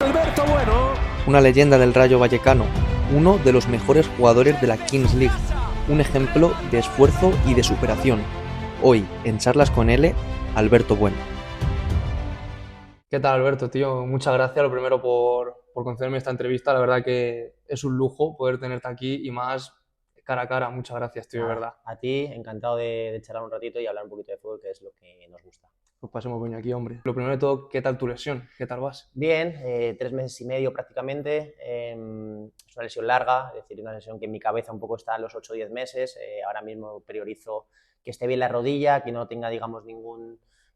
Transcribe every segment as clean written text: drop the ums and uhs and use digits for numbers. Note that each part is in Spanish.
Alberto Bueno. Una leyenda del Rayo Vallecano, uno de los mejores jugadores de la Kings League, un ejemplo de esfuerzo y de superación. Hoy, en Charlas con L, Alberto Bueno. ¿Qué tal, Alberto, tío? Muchas gracias, lo primero, por concederme esta entrevista. La verdad que es un lujo poder tenerte aquí y más cara a cara. Muchas gracias, tío, de verdad. A ti, encantado de charlar un ratito y hablar un poquito de fútbol, que es lo que nos gusta. Pues pasemos coño aquí, hombre. Lo primero de todo, ¿qué tal tu lesión? ¿Qué tal vas? Bien, 3 meses y medio prácticamente. Es una lesión larga, es decir, una lesión que en mi cabeza un poco está a los 8 o 10 meses. Ahora mismo priorizo que esté bien la rodilla, que no tenga, digamos,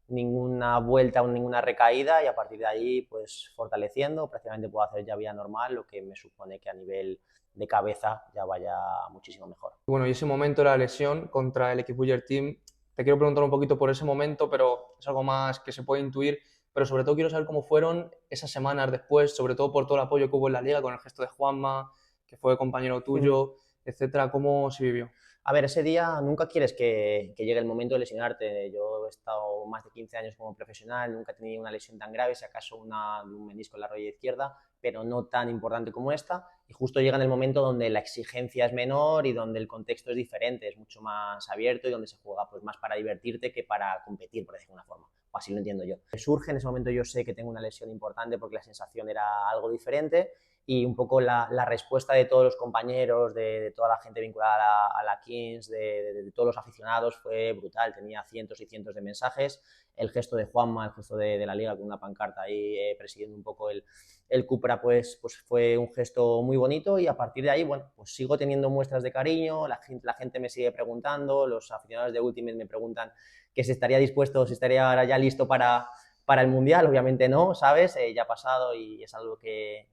ninguna vuelta o ninguna recaída, y a partir de ahí, pues fortaleciendo, prácticamente puedo hacer ya vía normal, lo que me supone que a nivel de cabeza ya vaya muchísimo mejor. Bueno, y ese momento de la lesión contra el Equipuller Team, te quiero preguntar un poquito por ese momento, pero es algo más que se puede intuir, pero sobre todo quiero saber cómo fueron esas semanas después, sobre todo por todo el apoyo que hubo en la liga, con el gesto de Juanma, que fue compañero tuyo, etcétera. ¿Cómo se vivió? A ver, ese día nunca quieres que llegue el momento de lesionarte. Yo he estado más de 15 años como profesional, nunca he tenido una lesión tan grave, si acaso un menisco en la rodilla izquierda, pero no tan importante como esta, y justo llega en el momento donde la exigencia es menor y donde el contexto es diferente, es mucho más abierto y donde se juega pues más para divertirte que para competir, por decirlo de una forma, o así lo entiendo yo. Surge en ese momento, yo sé que tengo una lesión importante porque la sensación era algo diferente, y un poco la respuesta de todos los compañeros, de toda la gente vinculada a la Kings, de todos los aficionados, fue brutal. Tenía cientos y cientos de mensajes. El gesto de Juanma, el gesto de la liga con una pancarta ahí presidiendo un poco el Cupra, pues fue un gesto muy bonito, y a partir de ahí, bueno, pues sigo teniendo muestras de cariño, la gente me sigue preguntando, los aficionados de Ultimate me preguntan que si estaría dispuesto, si estaría ahora ya listo para el Mundial. Obviamente no, ¿sabes? Ya ha pasado y es algo que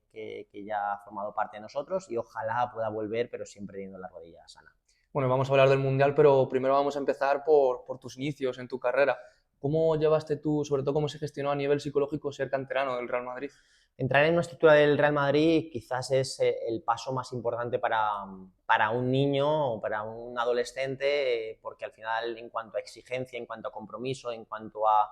ya ha formado parte de nosotros, y ojalá pueda volver, pero siempre teniendo la rodilla sana. Bueno, vamos a hablar del Mundial, pero primero vamos a empezar por tus inicios en tu carrera. ¿Cómo llevaste tú, sobre todo cómo se gestionó a nivel psicológico ser canterano del Real Madrid? Entrar en una estructura del Real Madrid quizás es el paso más importante para un niño o para un adolescente, porque al final, en cuanto a exigencia, en cuanto a compromiso, en cuanto a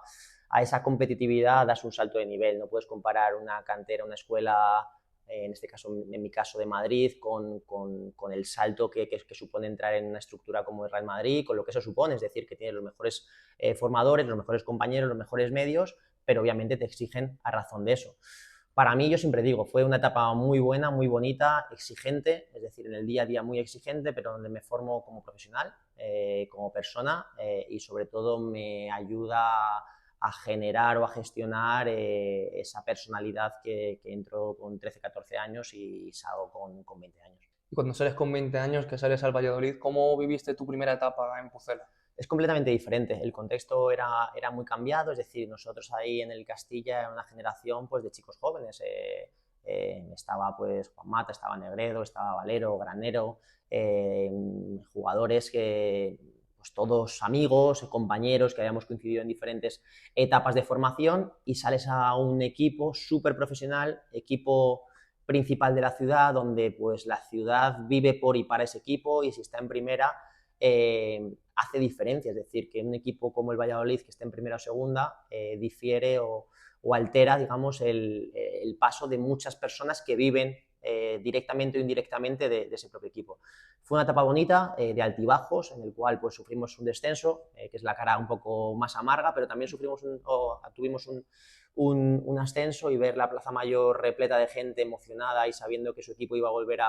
esa competitividad, das un salto de nivel. No puedes comparar una cantera, una escuela, en este caso, en mi caso de Madrid, con el salto que supone entrar en una estructura como el Real Madrid, con lo que eso supone, es decir, que tienes los mejores formadores, los mejores compañeros, los mejores medios, pero obviamente te exigen a razón de eso. Para mí, yo siempre digo, fue una etapa muy buena, muy bonita, exigente, es decir, en el día a día muy exigente, pero donde me formo como profesional, como persona, y sobre todo me ayuda a generar o a gestionar esa personalidad que entro con 13, 14 años y salgo con 20 años. Y cuando sales con 20 años, que sales al Valladolid, ¿cómo viviste tu primera etapa en Pucela? Es completamente diferente, el contexto era muy cambiado, es decir, nosotros ahí en el Castilla era una generación pues de chicos jóvenes, estaba pues Juan Mata, estaba Negredo, estaba Valero, Granero, jugadores que pues todos amigos, compañeros que habíamos coincidido en diferentes etapas de formación, y sales a un equipo súper profesional, equipo principal de la ciudad, donde pues la ciudad vive por y para ese equipo, y si está en primera hace diferencia, es decir, que un equipo como el Valladolid, que esté en primera o segunda, difiere o altera, digamos, el paso de muchas personas que viven directamente o indirectamente de ese propio equipo. Fue una etapa bonita, de altibajos, en el cual pues sufrimos un descenso, que es la cara un poco más amarga, pero también tuvimos un ascenso, y ver la Plaza Mayor repleta de gente emocionada y sabiendo que su equipo iba a volver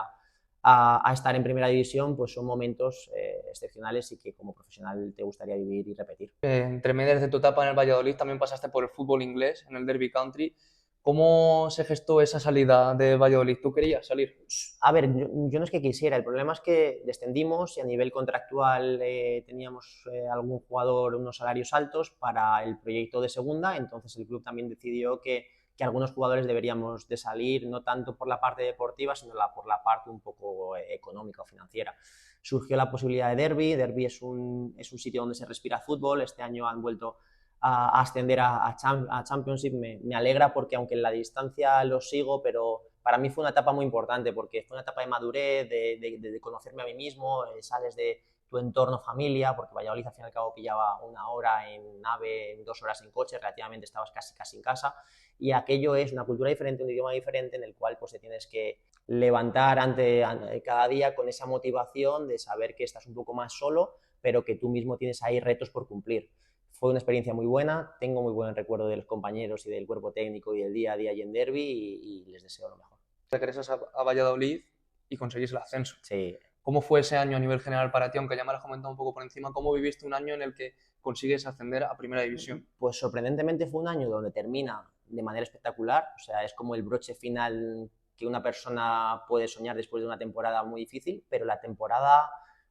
a estar en primera división, pues son momentos excepcionales y que como profesional te gustaría vivir y repetir. Entre medias de tu etapa en el Valladolid también pasaste por el fútbol inglés, en el Derby County. ¿Cómo se gestó esa salida de Valladolid? ¿Tú querías salir? A ver, yo no es que quisiera, el problema es que descendimos y a nivel contractual teníamos algún jugador unos salarios altos para el proyecto de segunda, entonces el club también decidió que algunos jugadores deberíamos de salir, no tanto por la parte deportiva, sino por la parte un poco económica o financiera. Surgió la posibilidad de Derby es un sitio donde se respira fútbol, este año han vuelto a ascender a Championship, me alegra porque aunque en la distancia lo sigo, pero para mí fue una etapa muy importante porque fue una etapa de madurez, de conocerme a mí mismo, sales de tu entorno familia, porque Valladolid al fin y al cabo pillaba 1 hora en AVE, 2 horas en coche, relativamente estabas casi en casa, y aquello es una cultura diferente, un idioma diferente en el cual pues te tienes que levantar ante cada día con esa motivación de saber que estás un poco más solo, pero que tú mismo tienes ahí retos por cumplir. Fue una experiencia muy buena, tengo muy buen recuerdo de los compañeros y del cuerpo técnico y del día a día y en Derby y les deseo lo mejor. Regresas a Valladolid y conseguís el ascenso. Sí. ¿Cómo fue ese año a nivel general para ti? Aunque ya me lo has comentado un poco por encima, ¿cómo viviste un año en el que consigues ascender a Primera División? Pues sorprendentemente fue un año donde termina de manera espectacular, o sea, es como el broche final que una persona puede soñar después de una temporada muy difícil, pero la temporada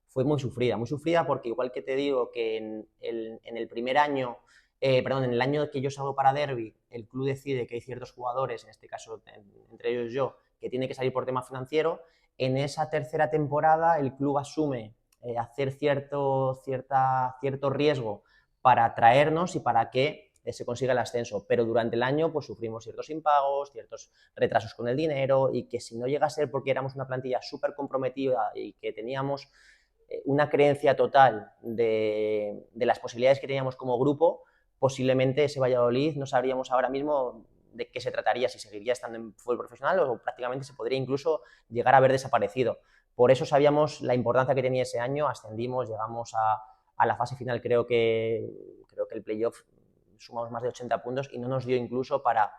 fue muy sufrida porque igual que te digo que en el primer año, en el año que yo salgo para Derby, el club decide que hay ciertos jugadores, en este caso entre ellos yo, que tiene que salir por tema financiero. En esa tercera temporada el club asume hacer cierto riesgo para traernos y para que se consiga el ascenso, pero durante el año pues sufrimos ciertos impagos, ciertos retrasos con el dinero y que si no llega a ser porque éramos una plantilla súper comprometida y que teníamos una creencia total de las posibilidades que teníamos como grupo, posiblemente ese Valladolid no sabríamos ahora mismo de qué se trataría, si seguiría estando en fútbol profesional o prácticamente se podría incluso llegar a haber desaparecido. Por eso sabíamos la importancia que tenía ese año, ascendimos, llegamos a la fase final, creo que el playoff sumamos más de 80 puntos y no nos dio incluso para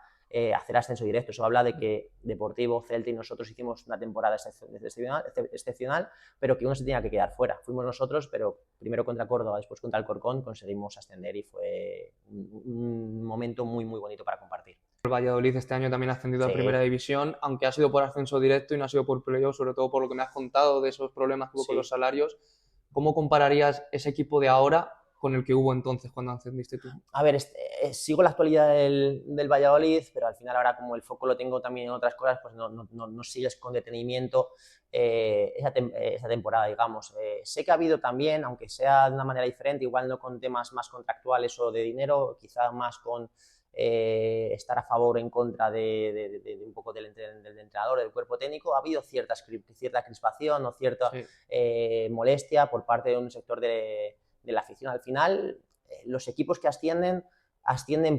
hacer ascenso directo. Eso habla de que Deportivo, Celta y nosotros hicimos una temporada excepcional, pero que uno se tenía que quedar fuera. Fuimos nosotros, pero primero contra Córdoba, después contra Alcorcón conseguimos ascender y fue un momento muy, muy bonito para compartir. El Valladolid este año también ha ascendido a Primera División, aunque ha sido por ascenso directo y no ha sido por playoff, sobre todo por lo que me has contado de esos problemas que hubo con los salarios. ¿Cómo compararías ese equipo de ahora con el que hubo entonces cuando ascendiste tú? A ver, sigo la actualidad del Valladolid, pero al final ahora como el foco lo tengo también en otras cosas, pues no sigues con detenimiento esa temporada, digamos. Sé que ha habido también, aunque sea de una manera diferente, igual no con temas más contractuales o de dinero, quizá más con estar a favor o en contra de un poco del entrenador, del cuerpo técnico, ha habido cierta crispación o cierta molestia por parte de un sector de la afición. Al final, los equipos que ascienden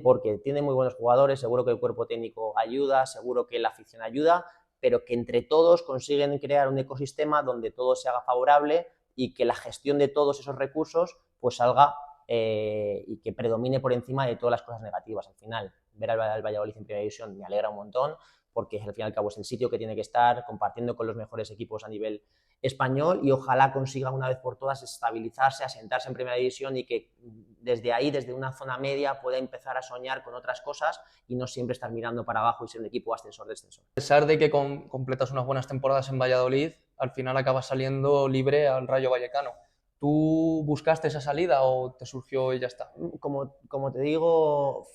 porque tienen muy buenos jugadores, seguro que el cuerpo técnico ayuda, seguro que la afición ayuda, pero que entre todos consiguen crear un ecosistema donde todo se haga favorable y que la gestión de todos esos recursos pues salga y que predomine por encima de todas las cosas negativas. Al final, ver al Valladolid en Primera División me alegra un montón, porque al fin y al cabo es el sitio que tiene que estar, compartiendo con los mejores equipos a nivel español y ojalá consiga una vez por todas estabilizarse, asentarse en Primera División y que desde ahí, desde una zona media, pueda empezar a soñar con otras cosas y no siempre estar mirando para abajo y ser un equipo ascensor-descensor. A pesar de que completas unas buenas temporadas en Valladolid, al final acabas saliendo libre al Rayo Vallecano. ¿Tú buscaste esa salida o te surgió y ya está? Como te digo,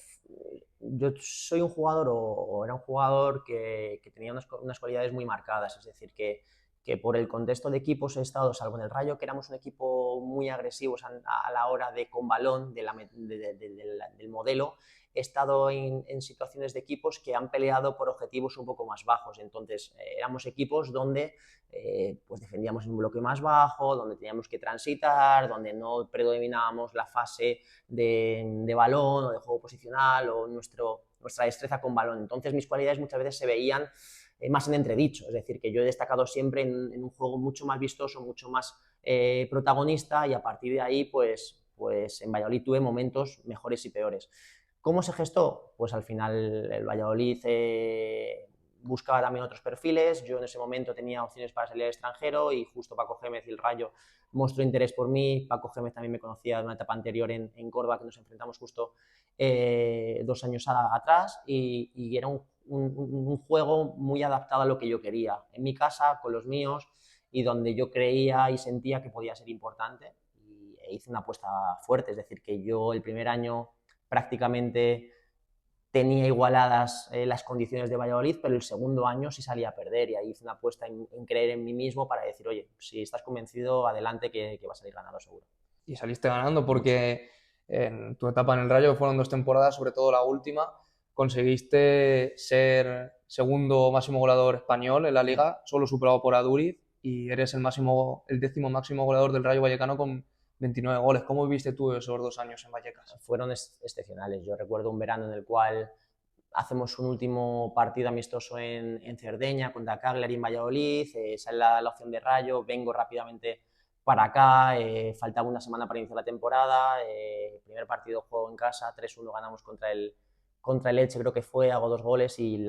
yo soy un jugador o era un jugador que tenía unas cualidades muy marcadas, es decir, que por el contexto de equipos he estado, salvo en el Rayo, que éramos un equipo muy agresivos a la hora de con balón del modelo, he estado en situaciones de equipos que han peleado por objetivos un poco más bajos. Entonces, éramos equipos donde pues defendíamos en un bloque más bajo, donde teníamos que transitar, donde no predominábamos la fase de balón o de juego posicional o nuestra destreza con balón. Entonces, mis cualidades muchas veces se veían más en entredicho, es decir, que yo he destacado siempre en un juego mucho más vistoso, mucho más protagonista y a partir de ahí, pues en Valladolid tuve momentos mejores y peores. ¿Cómo se gestó? Pues al final el Valladolid buscaba también otros perfiles, yo en ese momento tenía opciones para salir al extranjero y justo Paco Gémez y el Rayo mostró interés por mí. Paco Gémez también me conocía de una etapa anterior en Córdoba, que nos enfrentamos justo 2 años atrás y era un juego muy adaptado a lo que yo quería, en mi casa, con los míos y donde yo creía y sentía que podía ser importante e hice una apuesta fuerte, es decir, que yo el primer año prácticamente tenía igualadas las condiciones de Valladolid, pero el segundo año sí salía a perder y ahí hice una apuesta en creer en mí mismo para decir, oye, si estás convencido, adelante que va a salir ganado seguro. Y saliste ganando porque en tu etapa en el Rayo fueron 2 temporadas, sobre todo la última, conseguiste ser segundo máximo goleador español en la Liga, solo superado por Aduriz, y eres el 10º máximo goleador del Rayo Vallecano con 29 goles. ¿Cómo viviste tú esos 2 años en Vallecas? Fueron excepcionales. Yo recuerdo un verano en el cual hacemos un último partido amistoso en Cerdeña contra Cagliari en Valladolid, sale la opción de Rayo, vengo rápidamente para acá, faltaba una semana para iniciar la temporada, el primer partido juego en casa, 3-1 ganamos contra el Elche, creo que fue, hago 2 goles y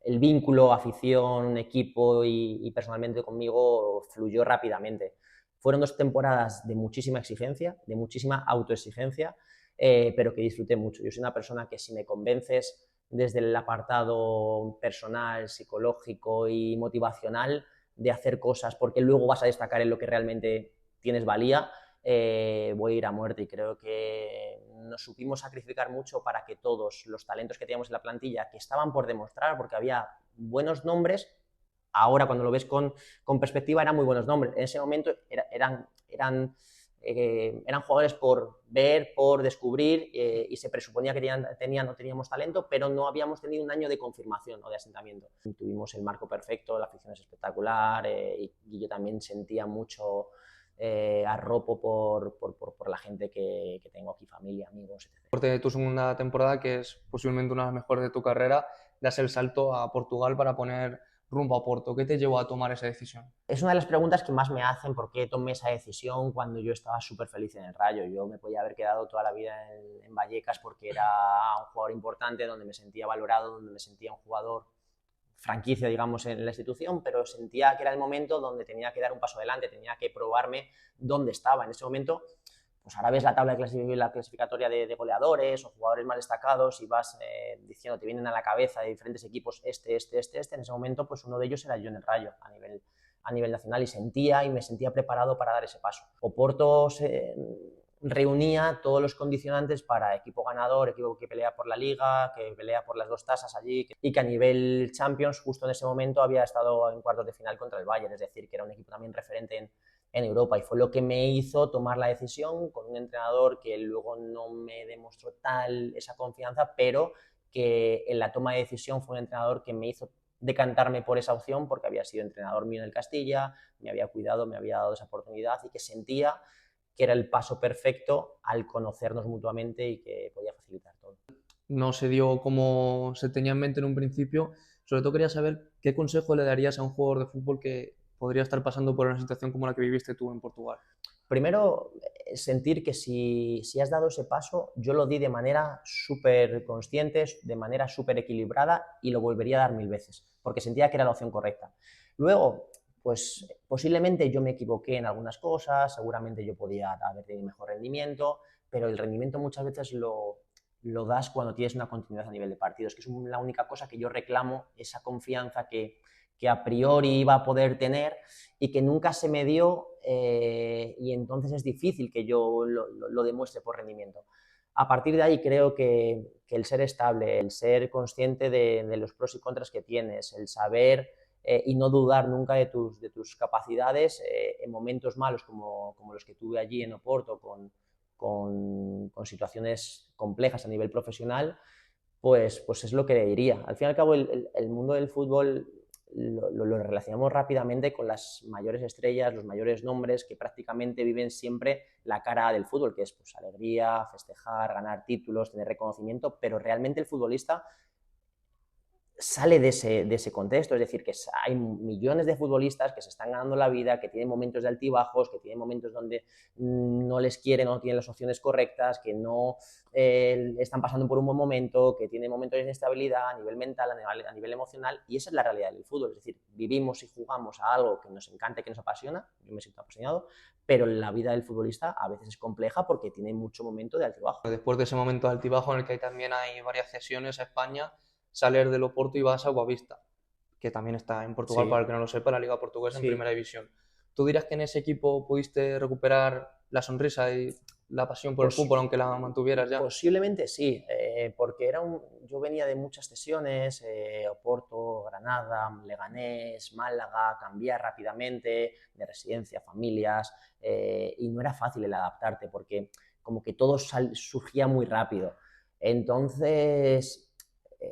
el vínculo, afición, equipo y personalmente conmigo fluyó rápidamente. Fueron 2 temporadas de muchísima exigencia, de muchísima autoexigencia, pero que disfruté mucho. Yo soy una persona que si me convences desde el apartado personal, psicológico y motivacional de hacer cosas porque luego vas a destacar en lo que realmente tienes valía, voy a ir a muerte y creo que nos supimos sacrificar mucho para que todos los talentos que teníamos en la plantilla, que estaban por demostrar porque había buenos nombres, ahora cuando lo ves con perspectiva eran muy buenos nombres, en ese momento eran jugadores por ver, por descubrir y se presuponía que teníamos talento, pero no habíamos tenido un año de confirmación o de asentamiento. Tuvimos el marco perfecto, la afición es espectacular y yo también sentía mucho arropo por la gente que tengo aquí, familia, amigos, etc. De tu segunda temporada, que es posiblemente una de las mejores de tu carrera, das el salto a Portugal para poner rumbo a Porto. ¿Qué te llevó a tomar esa decisión? Es una de las preguntas que más me hacen por qué tomé esa decisión cuando yo estaba súper feliz en el Rayo. Yo me podía haber quedado toda la vida en Vallecas porque era un jugador importante, donde me sentía valorado, donde me sentía un jugador franquicia, digamos, en la institución, pero sentía que era el momento donde tenía que dar un paso adelante, tenía que probarme dónde estaba. En ese momento, pues ahora ves la tabla la clasificatoria de goleadores o jugadores más destacados y vas diciendo, te vienen a la cabeza de diferentes equipos este. En ese momento, pues uno de ellos era yo en el Rayo a nivel nacional y me sentía preparado para dar ese paso. Oporto reunía todos los condicionantes para equipo ganador, equipo que pelea por la Liga, que pelea por las 2 tasas allí y que a nivel Champions justo en ese momento había estado en cuartos de final contra el Bayern, es decir, que era un equipo también referente en Europa y fue lo que me hizo tomar la decisión con un entrenador que luego no me demostró esa confianza, pero que en la toma de decisión fue un entrenador que me hizo decantarme por esa opción porque había sido entrenador mío en el Castilla, me había cuidado, me había dado esa oportunidad y que sentía que era el paso perfecto al conocernos mutuamente y que podía facilitar todo. No se dio como se tenía en mente en un principio. Sobre todo quería saber qué consejo le darías a un jugador de fútbol que podría estar pasando por una situación como la que viviste tú en Portugal. Primero, sentir que si has dado ese paso, yo lo di de manera súper consciente, de manera súper equilibrada y lo volvería a dar 1000 veces, porque sentía que era la opción correcta. Luego, pues posiblemente yo me equivoqué en algunas cosas, seguramente yo podía haber tenido mejor rendimiento, pero el rendimiento muchas veces lo das cuando tienes una continuidad a nivel de partidos, que es la única cosa que yo reclamo, esa confianza que a priori iba a poder tener y que nunca se me dio y entonces es difícil que yo lo demuestre por rendimiento. A partir de ahí creo que el ser estable, el ser consciente de los pros y contras que tienes, el saber y no dudar nunca de tus capacidades en momentos malos como los que tuve allí en Oporto con situaciones complejas a nivel profesional, pues es lo que le diría. Al fin y al cabo el mundo del fútbol lo relacionamos rápidamente con las mayores estrellas, los mayores nombres que prácticamente viven siempre la cara del fútbol, que es pues, alegría, festejar, ganar títulos, tener reconocimiento, pero realmente el futbolista sale de ese contexto, es decir, que hay millones de futbolistas que se están ganando la vida, que tienen momentos de altibajos, que tienen momentos donde no les quieren o no tienen las opciones correctas, que no están pasando por un buen momento, que tienen momentos de inestabilidad a nivel mental, a nivel emocional, y esa es la realidad del fútbol, es decir, vivimos y jugamos a algo que nos encanta, que nos apasiona, yo me siento apasionado, pero la vida del futbolista a veces es compleja porque tiene mucho momento de altibajo. Después de ese momento de altibajo en el que también hay varias cesiones a España, sales del Oporto y vas a Boavista, que también está en Portugal, Sí. para el que no lo sepa, la Liga Portuguesa Sí. en Primera División. ¿Tú dirías que en ese equipo pudiste recuperar la sonrisa y la pasión por el fútbol, aunque la mantuvieras ya? Posiblemente sí, porque yo venía de muchas cesiones, Oporto, Granada, Leganés, Málaga, cambiar rápidamente de residencia, familias, y no era fácil el adaptarte porque como que todo surgía muy rápido. Entonces,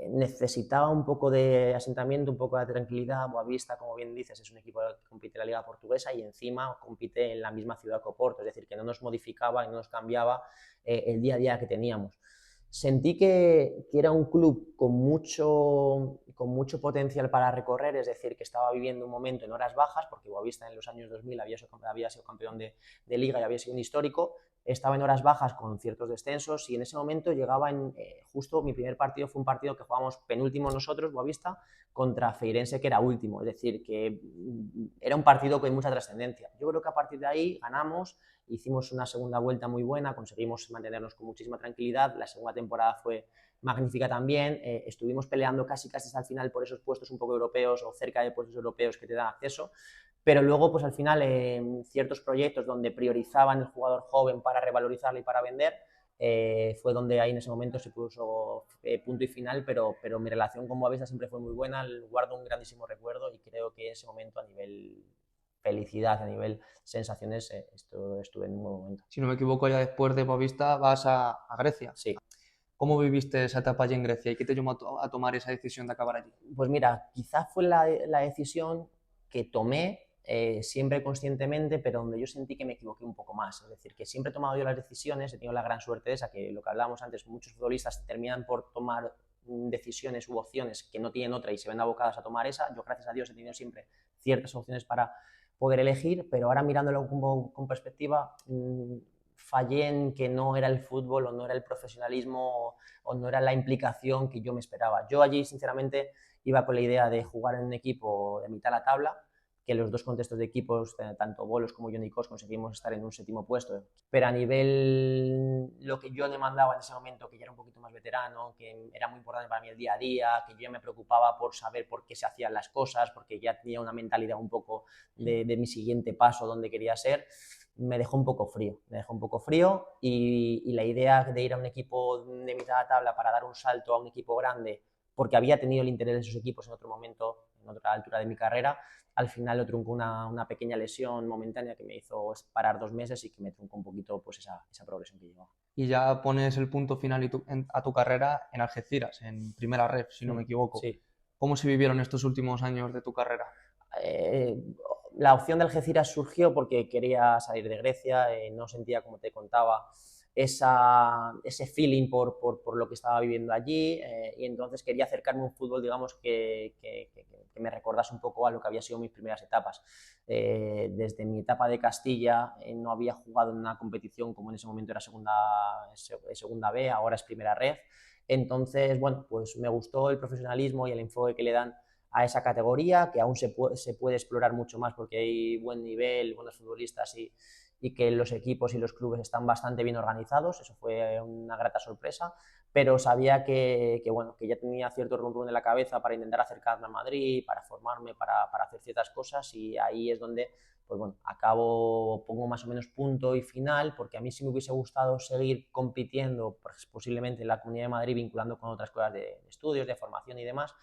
necesitaba un poco de asentamiento, un poco de tranquilidad. Boavista, como bien dices, es un equipo que compite en la Liga Portuguesa y encima compite en la misma ciudad que Oporto, es decir, que no nos modificaba y no nos cambiaba el día a día que teníamos. Sentí que era un club con mucho potencial para recorrer, es decir, que estaba viviendo un momento en horas bajas, porque Boavista en los años 2000 había sido campeón de Liga y había sido un histórico, estaba en horas bajas con ciertos descensos y en ese momento llegaba justo mi primer partido fue un partido que jugábamos penúltimo nosotros, Boavista, contra Feirense, que era último, es decir, que era un partido con mucha trascendencia. Yo creo que a partir de ahí ganamos, hicimos una segunda vuelta muy buena, conseguimos mantenernos con muchísima tranquilidad, la segunda temporada fue magnífica también, estuvimos peleando casi hasta el final por esos puestos un poco europeos o cerca de puestos europeos que te dan acceso, pero luego pues al final ciertos proyectos donde priorizaban el jugador joven para revalorizarlo y para vender, fue donde ahí en ese momento se puso punto y final, pero mi relación con Boavista siempre fue muy buena, guardo un grandísimo recuerdo y creo que en ese momento a nivel felicidad, a nivel sensaciones, estuve en un buen momento. Si no me equivoco, ya después de Boavista vas a Grecia. Sí. ¿Cómo viviste esa etapa allí en Grecia y qué te llevó a tomar esa decisión de acabar allí? Pues mira, quizás fue la decisión que tomé siempre conscientemente, pero donde yo sentí que me equivoqué un poco más. Es decir, que siempre he tomado yo las decisiones, he tenido la gran suerte de esa, que lo que hablábamos antes, muchos futbolistas terminan por tomar decisiones u opciones que no tienen otra y se ven abocadas a tomar esa. Yo, gracias a Dios, he tenido siempre ciertas opciones para poder elegir, pero ahora mirándolo con perspectiva, fallé en que no era el fútbol o no era el profesionalismo o no era la implicación que yo me esperaba. Yo allí, sinceramente, iba con la idea de jugar en un equipo de mitad de la tabla, que los dos contextos de equipos, tanto Bolos como Yonicos, conseguimos estar en un séptimo puesto. Pero a nivel lo que yo demandaba en ese momento, que ya era un poquito más veterano, que era muy importante para mí el día a día, que yo ya me preocupaba por saber por qué se hacían las cosas, porque ya tenía una mentalidad un poco de mi siguiente paso, donde quería ser, me dejó un poco frío. Y la idea de ir a un equipo de mitad de la tabla para dar un salto a un equipo grande, porque había tenido el interés de esos equipos en otro momento, en otra altura de mi carrera, al final lo truncó una pequeña lesión momentánea que me hizo parar 2 meses y que me truncó un poquito pues esa progresión que llevaba. Y ya pones el punto final a tu carrera en Algeciras, en Primera Ref, si no me equivoco. Sí. ¿Cómo se vivieron estos últimos años de tu carrera? La opción de Algeciras surgió porque quería salir de Grecia, no sentía, como te contaba, ese feeling por lo que estaba viviendo allí, y entonces quería acercarme a un fútbol, digamos, que me recordase un poco a lo que había sido mis primeras etapas. Desde mi etapa de Castilla no había jugado en una competición como en ese momento era segunda B, ahora es Primera Ref. Entonces, bueno, pues me gustó el profesionalismo y el enfoque que le dan a esa categoría, que aún se puede explorar mucho más porque hay buen nivel, buenos futbolistas y que los equipos y los clubes están bastante bien organizados. Eso fue una grata sorpresa, pero sabía que ya tenía cierto rum en la cabeza para intentar acercarme a Madrid, para formarme, para hacer ciertas cosas, y ahí es donde pues bueno, pongo más o menos punto y final, porque a mí sí me hubiese gustado seguir compitiendo, pues, posiblemente en la Comunidad de Madrid, vinculando con otras cosas de estudios, de formación y demás,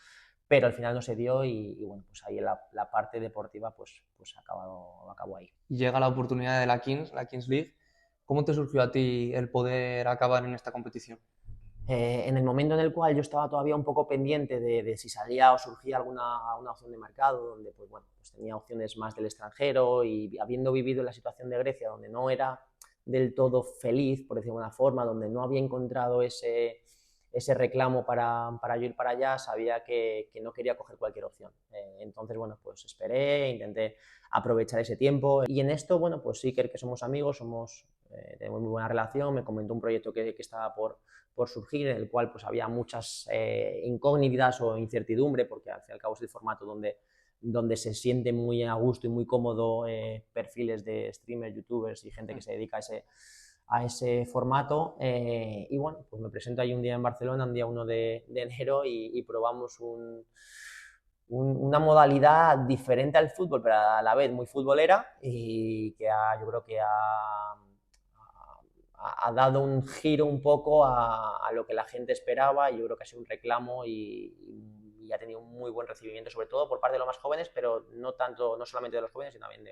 pero al final no se dio y bueno, pues ahí la parte deportiva pues acabó ahí. Y llega la oportunidad de la Kings League. ¿Cómo te surgió a ti el poder acabar en esta competición? En el momento en el cual yo estaba todavía un poco pendiente de si salía o surgía alguna opción de mercado, donde pues bueno, pues tenía opciones más del extranjero, y habiendo vivido la situación de Grecia, donde no era del todo feliz, por decirlo de alguna forma, donde no había encontrado ese reclamo para yo ir para allá, sabía que no quería coger cualquier opción. Entonces, bueno, pues esperé, intenté aprovechar ese tiempo, y en esto, bueno, pues sí que somos amigos, tenemos muy buena relación. Me comentó un proyecto que estaba por surgir, en el cual pues había muchas incógnitas o incertidumbre, porque al fin y al cabo es el formato donde se siente muy a gusto y muy cómodo perfiles de streamers, youtubers y gente que se dedica a ese formato, y bueno, pues me presento ahí un día en Barcelona, un día 1 de enero, y probamos una modalidad diferente al fútbol, pero a la vez muy futbolera, y que yo creo que ha dado un giro un poco a lo que la gente esperaba, y yo creo que ha sido un reclamo y ha tenido un muy buen recibimiento, sobre todo por parte de los más jóvenes, pero no solamente de los jóvenes, sino también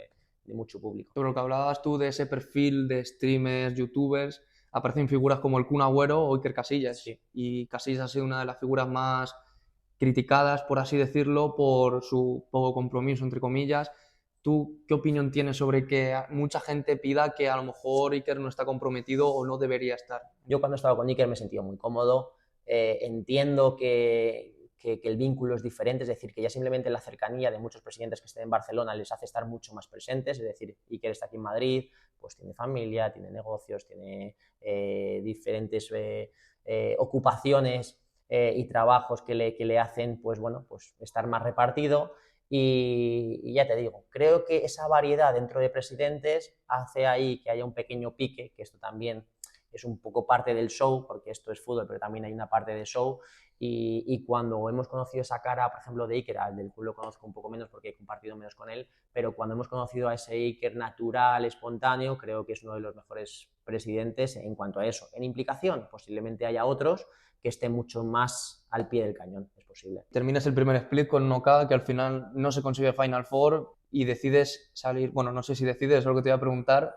de mucho público. Sobre lo que hablabas tú de ese perfil de streamers, youtubers, aparecen figuras como el Kun Agüero o Iker Casillas. Sí. Y Casillas ha sido una de las figuras más criticadas, por así decirlo, por su poco compromiso, entre comillas. ¿Tú qué opinión tienes sobre que mucha gente pida que a lo mejor Iker no está comprometido o no debería estar? Yo cuando he estado con Iker me he sentido muy cómodo. Entiendo que el vínculo es diferente, es decir, que ya simplemente la cercanía de muchos presidentes que estén en Barcelona les hace estar mucho más presentes, es decir, Iker está aquí en Madrid, pues tiene familia, tiene negocios, tiene diferentes ocupaciones y trabajos que le hacen, pues bueno, pues estar más repartido. Y ya te digo, creo que esa variedad dentro de presidentes hace ahí que haya un pequeño pique, que esto también es un poco parte del show, porque esto es fútbol, pero también hay una parte de show. Y cuando hemos conocido esa cara, por ejemplo, de Iker, al del cual lo conozco un poco menos porque he compartido menos con él, pero cuando hemos conocido a ese Iker natural, espontáneo, creo que es uno de los mejores presidentes en cuanto a eso. En implicación, posiblemente haya otros que estén mucho más al pie del cañón, es posible. Terminas el primer split con Noka, que al final no se consigue Final Four y decides salir, bueno, no sé si decides, es lo que te iba a preguntar,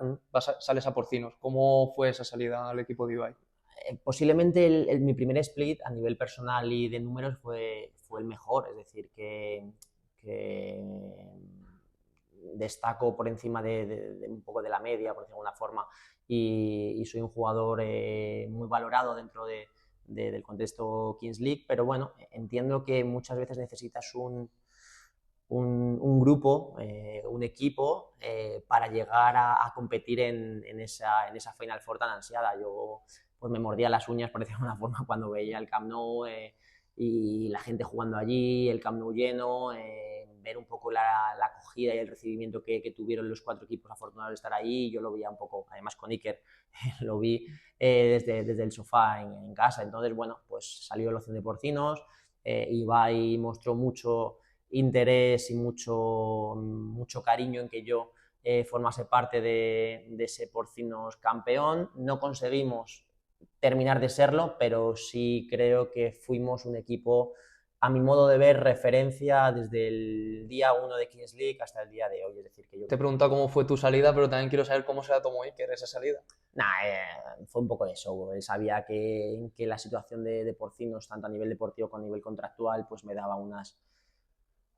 sales a Porcinos. ¿Cómo fue esa salida al equipo de Ibai? Posiblemente mi primer split a nivel personal y de números fue el mejor, es decir, que destaco por encima de un poco de la media, por decirlo de alguna forma, y soy un jugador muy valorado dentro del contexto Kings League, pero bueno, entiendo que muchas veces necesitas un grupo, un equipo para llegar a competir en esa Final Four tan ansiada. Yo pues me mordía las uñas, por decirlo de alguna forma, cuando veía el Camp Nou y la gente jugando allí, el Camp Nou lleno, ver un poco la acogida y el recibimiento que tuvieron los 4 equipos afortunados de estar ahí. Yo lo veía un poco, además con Iker, lo vi desde el sofá en casa. Entonces, bueno, pues salió la opción de Porcinos, Ibai mostró mucho interés y mucho cariño en que yo formase parte de ese Porcinos campeón. No conseguimos terminar de serlo, pero sí creo que fuimos un equipo, a mi modo de ver, referencia desde el día 1 de Kings League hasta el día de hoy. Es decir, que yo... Te he preguntado cómo fue tu salida, pero también quiero saber cómo se la tomó Iker esa salida. Fue un poco de show. Él sabía que la situación de Porcinos, tanto a nivel deportivo como a nivel contractual, pues me daba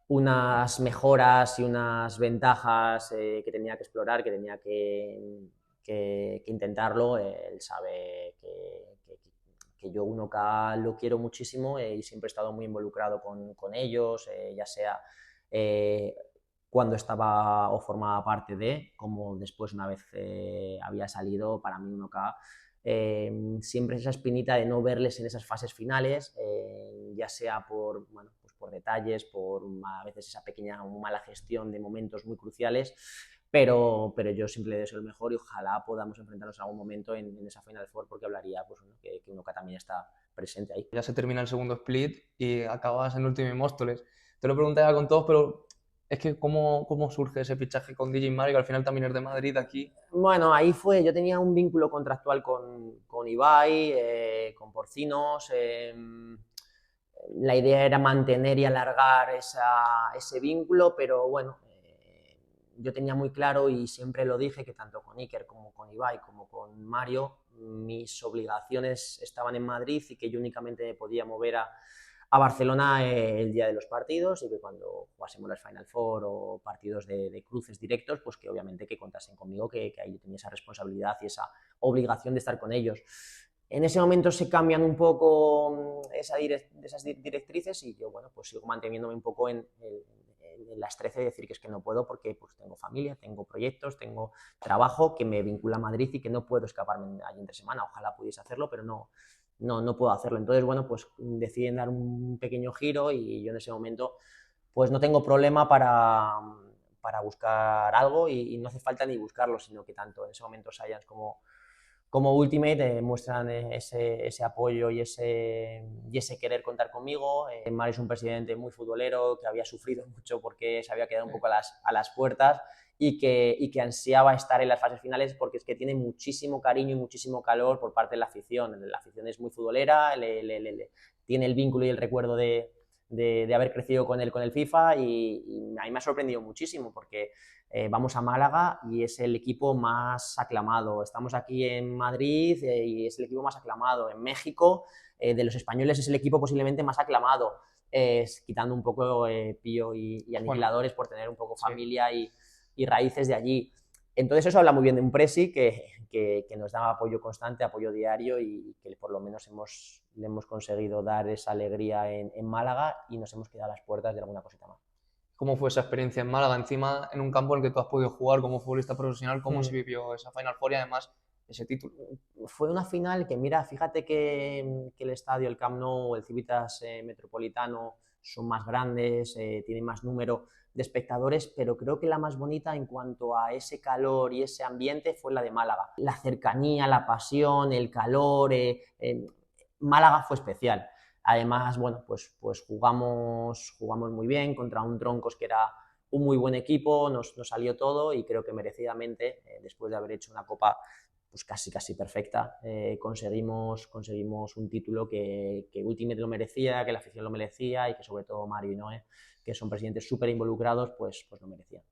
unas mejoras y unas ventajas que tenía que explorar, que tenía que intentarlo. Él sabe que yo 1K lo quiero muchísimo y siempre he estado muy involucrado con ellos, ya sea cuando estaba o formaba parte de, como después una vez había salido. Para mí 1K siempre esa espinita de no verles en esas fases finales, ya sea por, bueno, pues por detalles, por a veces esa pequeña mala gestión de momentos muy cruciales, pero yo siempre le deseo el mejor y ojalá podamos enfrentarnos en algún momento en esa Final Four, porque hablaría pues, bueno, que 1K también está presente ahí. Ya se termina el segundo split y acabas en Ultimate Móstoles. Te lo pregunté ya con todos, pero es que ¿cómo surge ese fichaje con DJ Mario, que al final también es de Madrid aquí? Bueno, ahí fue, yo tenía un vínculo contractual con Ibai, con Porcinos. La idea era mantener y alargar ese vínculo, pero bueno, yo tenía muy claro y siempre lo dije que tanto con Iker como con Ibai como con Mario, mis obligaciones estaban en Madrid y que yo únicamente me podía mover a Barcelona el día de los partidos, y que cuando jugásemos las Final Four o partidos de cruces directos, pues que obviamente que contasen conmigo, que ahí yo tenía esa responsabilidad y esa obligación de estar con ellos. En ese momento se cambian un poco esas directrices y yo, bueno, pues sigo manteniéndome un poco en la estrés de decir que es que no puedo porque pues tengo familia, tengo proyectos, tengo trabajo que me vincula a Madrid y que no puedo escaparme allí entre semana. Ojalá pudiese hacerlo, pero no puedo hacerlo. Entonces, bueno, pues deciden dar un pequeño giro y yo en ese momento pues no tengo problema para buscar algo y no hace falta ni buscarlo, sino que tanto en ese momento Science como Ultimate muestran ese apoyo y ese querer contar conmigo. Mario es un presidente muy futbolero que había sufrido mucho porque se había quedado un poco a las puertas y que ansiaba estar en las fases finales, porque es que tiene muchísimo cariño y muchísimo calor por parte de la afición. La afición es muy futbolera, tiene el vínculo y el recuerdo de haber crecido con él con el FIFA y a mí me ha sorprendido muchísimo porque vamos a Málaga y es el equipo más aclamado. Estamos aquí en Madrid y es el equipo más aclamado. En México De los españoles es el equipo posiblemente más aclamado, quitando un poco Pío y Aniquiladores por tener un poco familia y raíces de allí. Entonces eso habla muy bien de un Presi que nos da apoyo constante, apoyo diario y que por lo menos le hemos conseguido dar esa alegría en Málaga y nos hemos quedado a las puertas de alguna cosita más. ¿Cómo fue esa experiencia en Málaga? Encima, en un campo en el que tú has podido jugar como futbolista profesional, ¿cómo se vivió esa Final Four y además ese título? Fue una final que, mira, fíjate que el estadio, el Camp Nou, el Civitas Metropolitano son más grandes, tienen más número de espectadores, pero creo que la más bonita en cuanto a ese calor y ese ambiente fue la de Málaga. La cercanía, la pasión, el calor, Málaga fue especial. Además, bueno, pues jugamos muy bien contra un Troncos que era un muy buen equipo, nos salió todo y creo que merecidamente, después de haber hecho una copa pues casi perfecta, conseguimos un título que Ultimate lo merecía, que la afición lo merecía y que sobre todo Mario y Noé, que son presidentes súper involucrados, pues lo merecían.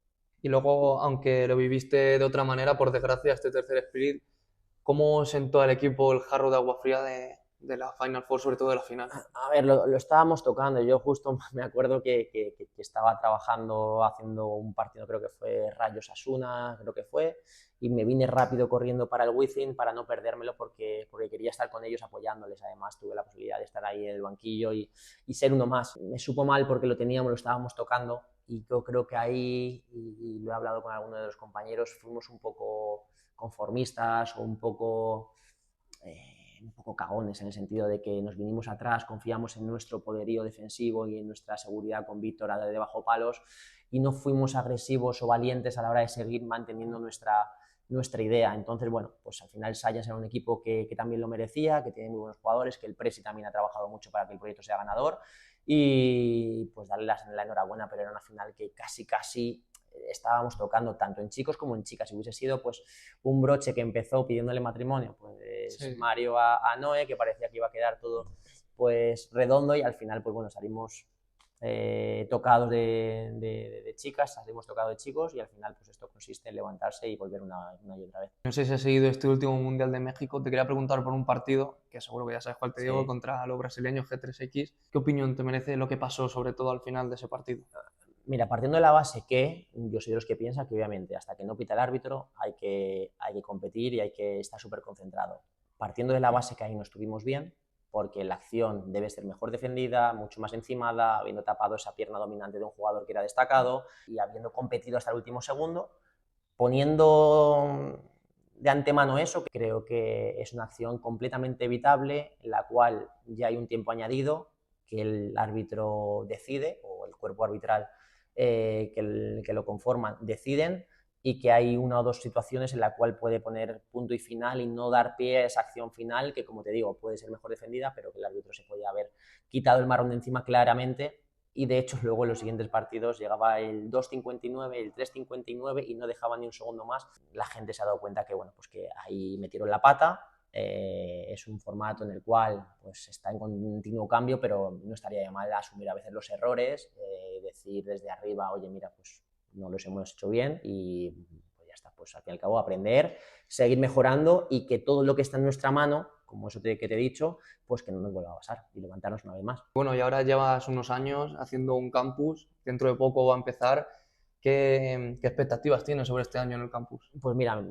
Y luego, aunque lo viviste de otra manera, por desgracia, este tercer split, ¿cómo sentó al equipo el jarro de agua fría de la Final Four, sobre todo de la final? A ver, lo estábamos tocando. Yo justo me acuerdo que estaba trabajando, haciendo un partido, creo que fue Rayos Asuna, creo que fue, y me vine rápido corriendo para el Wizzing para no perdérmelo porque quería estar con ellos apoyándoles. Además, tuve la posibilidad de estar ahí en el banquillo y ser uno más. Me supo mal porque lo estábamos tocando y yo creo que ahí, y lo he hablado con alguno de los compañeros, fuimos un poco conformistas o un poco cagones en el sentido de que nos vinimos atrás, confiamos en nuestro poderío defensivo y en nuestra seguridad con Víctor de bajo palos y no fuimos agresivos o valientes a la hora de seguir manteniendo nuestra idea. Entonces, bueno, pues al final Science era un equipo que también lo merecía, que tiene muy buenos jugadores, que el Presi también ha trabajado mucho para que el proyecto sea ganador y pues darle la enhorabuena, pero era una final que casi estábamos tocando tanto en chicos como en chicas. Si hubiese sido pues un broche que empezó pidiéndole matrimonio, pues sí, Mario a Noé, que parecía que iba a quedar todo pues redondo y al final pues bueno, salimos tocados de chicas, salimos tocados de chicos y al final pues esto consiste en levantarse y volver una y otra vez. No sé si has seguido este último Mundial de México, te quería preguntar por un partido, que seguro que ya sabes cuál te digo, contra los brasileños G3X. ¿Qué opinión te merece lo que pasó sobre todo al final de ese partido? Mira, partiendo de la base que yo soy de los que piensa que obviamente hasta que no pita el árbitro hay que competir y hay que estar súper concentrado. Partiendo de la base que ahí no estuvimos bien, porque la acción debe ser mejor defendida, mucho más encimada, habiendo tapado esa pierna dominante de un jugador que era destacado y habiendo competido hasta el último segundo, poniendo de antemano eso, creo que es una acción completamente evitable, en la cual ya hay un tiempo añadido que el árbitro decide, o el cuerpo arbitral que lo conforman deciden, y que hay una o dos situaciones en la cual puede poner punto y final y no dar pie a esa acción final que, como te digo, puede ser mejor defendida, pero que el árbitro se podía haber quitado el marrón de encima claramente. Y de hecho luego en los siguientes partidos llegaba el 2.59, el 3.59 y no dejaba ni un segundo más. La gente se ha dado cuenta que, bueno, pues que ahí metieron la pata. Es un formato en el cual pues, está en continuo cambio, pero no estaría de mal asumir a veces los errores, decir desde arriba, oye, mira, pues no los hemos hecho bien y pues ya está, pues al fin y al cabo aprender, seguir mejorando y que todo lo que está en nuestra mano, como eso que te he dicho, pues que no nos vuelva a pasar y levantarnos una vez más. Bueno, y ahora llevas unos años haciendo un campus, dentro de poco va a empezar. ¿Qué expectativas tienes sobre este año en el campus? Pues mira, a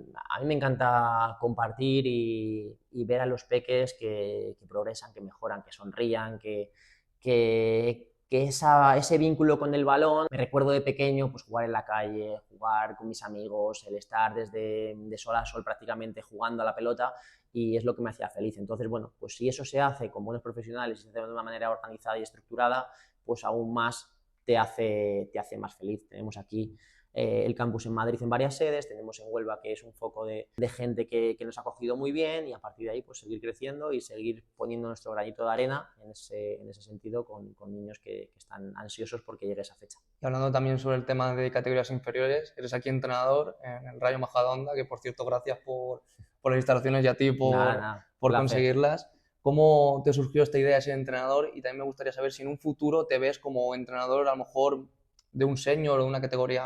mí me encanta compartir y ver a los peques que progresan, que mejoran, que sonrían, que ese vínculo con el balón. Me recuerdo de pequeño pues jugar en la calle, jugar con mis amigos, el estar desde de sol a sol prácticamente jugando a la pelota y es lo que me hacía feliz. Entonces, bueno, pues si eso se hace con buenos profesionales y se hace de una manera organizada y estructurada, pues aún más te hace más feliz. Tenemos aquí el campus en Madrid en varias sedes, tenemos en Huelva que es un foco de gente que nos ha acogido muy bien y a partir de ahí pues seguir creciendo y seguir poniendo nuestro granito de arena en ese sentido con niños que están ansiosos porque llegue esa fecha. Y hablando también sobre el tema de categorías inferiores, eres aquí entrenador en el Rayo Majadahonda, que por cierto gracias por las instalaciones y a ti por conseguirlas. ¿Cómo te surgió esta idea de ser entrenador? Y también me gustaría saber si en un futuro te ves como entrenador a lo mejor de un senior o de una categoría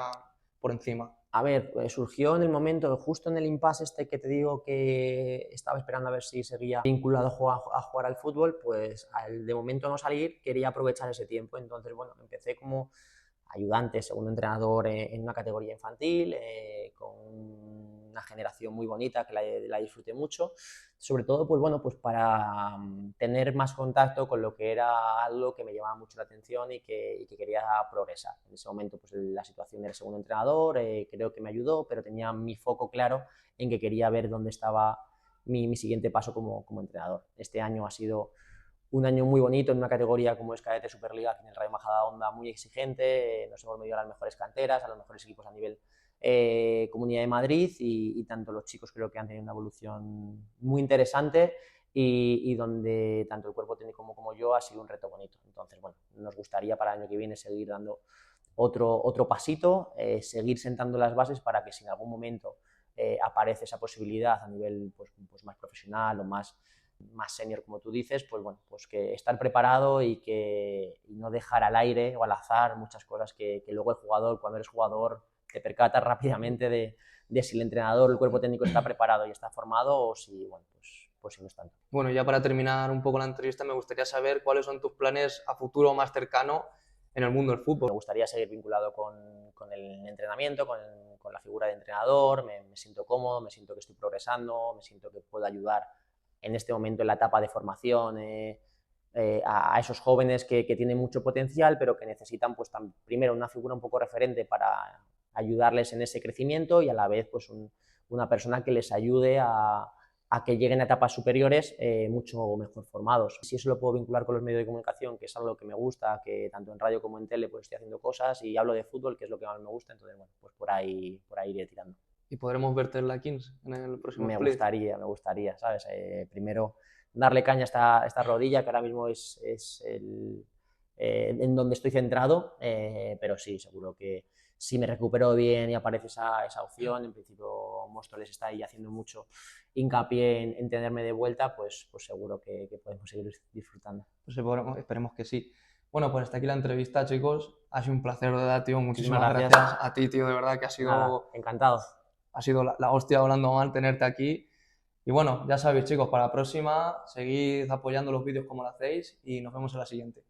por encima. A ver, surgió en el momento, justo en el impasse este que te digo que estaba esperando a ver si seguía vinculado a jugar al fútbol, pues al de momento no salir, quería aprovechar ese tiempo. Entonces, bueno, empecé como ayudante, segundo entrenador en una categoría infantil, con una generación muy bonita que la disfruté mucho, sobre todo pues bueno, pues para tener más contacto con lo que era algo que me llamaba mucho la atención y que quería progresar. En ese momento pues la situación del segundo entrenador creo que me ayudó, pero tenía mi foco claro en que quería ver dónde estaba mi siguiente paso como entrenador. Este año ha sido un año muy bonito en una categoría como es Cadete Superliga, que en el Rayo Majadahonda muy exigente, nos hemos medido a las mejores canteras, a los mejores equipos a nivel Comunidad de Madrid y tanto los chicos creo que han tenido una evolución muy interesante y donde tanto el cuerpo técnico como yo ha sido un reto bonito. Entonces, bueno, nos gustaría para el año que viene seguir dando otro pasito, seguir sentando las bases para que si en algún momento aparece esa posibilidad a nivel pues más profesional o más senior, como tú dices, pues bueno, pues que estar preparado y no dejar al aire o al azar muchas cosas que luego el jugador, cuando eres jugador, te percatas rápidamente de si el entrenador, el cuerpo técnico está preparado y está formado o si, bueno, pues si no es tanto. Bueno, ya para terminar un poco la entrevista, me gustaría saber cuáles son tus planes a futuro más cercano en el mundo del fútbol. Me gustaría seguir vinculado con el entrenamiento, con la figura de entrenador, me siento cómodo, me siento que estoy progresando, me siento que puedo ayudar en este momento en la etapa de formación a esos jóvenes que tienen mucho potencial, pero que necesitan pues primero una figura un poco referente para ayudarles en ese crecimiento y a la vez pues una persona que les ayude a que lleguen a etapas superiores mucho mejor formados. Si eso lo puedo vincular con los medios de comunicación, que es algo que me gusta, que tanto en radio como en tele pues estoy haciendo cosas y hablo de fútbol, que es lo que más me gusta, entonces bueno, pues por ahí iré tirando. ¿Y podremos verte en la Kings en el próximo Me split? me gustaría, ¿sabes? Primero darle caña a esta rodilla, que ahora mismo es en donde estoy centrado, pero sí, seguro que si me recupero bien y aparece esa opción, en principio Móstoles está ahí haciendo mucho hincapié en tenerme de vuelta, pues seguro que podemos seguir disfrutando. Pues esperemos que sí. Bueno, pues hasta aquí la entrevista, chicos. Ha sido un placer, de verdad, tío. Muchísimas gracias a ti, tío, de verdad, que ha sido... Nada, encantado. Ha sido la hostia hablando mal tenerte aquí. Y bueno, ya sabéis, chicos, para la próxima, seguid apoyando los vídeos como lo hacéis y nos vemos en la siguiente.